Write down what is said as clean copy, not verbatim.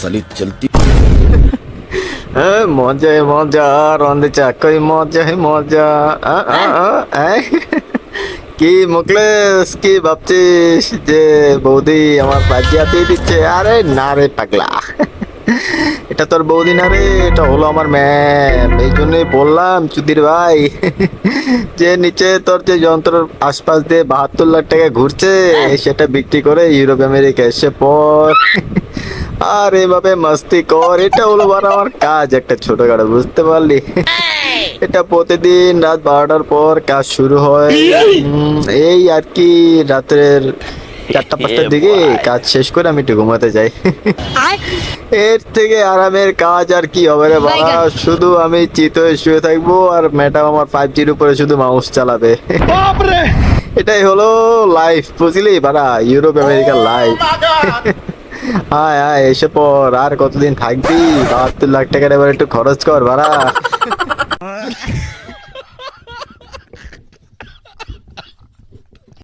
साली चलती। মজা মজা রন্ধে চাকরি মজা মজা কি মুকলেশ কি ভাবছিস যে বৌদি আমার বাজিয়া দিয়ে দিচ্ছে? আরে না রে পাগলা, এটা তোর বৌদি না রে, এটা হলো আমার ম্যাম। এই জন্যই বললাম চুদির ভাই, যে নিচে তোর যে যন্ত্রের আশপাশ দিয়ে 72 লাখ টাকা ঘুরছে, সেটা বিক্রি করে ইউরোপ আমেরিকা এসে পর আর এভাবে মাস্তি কর। এটা হলো বারা আমার কাজ, একটা ছোটখাটো, বুঝতে পারলি? এটা প্রতিদিন রাত 12টার পর কাজ শুরু হয়। এই আর কি রাতের 4টা 5টার দিকে কাজ শেষ করে আমি একটু ঘুমাতে যাই। এর থেকে আরামের কাজ আর কি হবে রে বাবা? শুধু আমি চিত হয়ে শুয়ে থাকবো আর ম্যাডাম আমার 5G'র উপরে শুধু মাউস চালাবে। এটাই হলো লাইফ, বুঝলি বাড়া, ইউরোপ আমেরিকার লাইফ। আয় আয় এসে পর, আর কতদিন থাকবি? 72 লাখ টাকার এবার একটু খরচ কর বাড়া।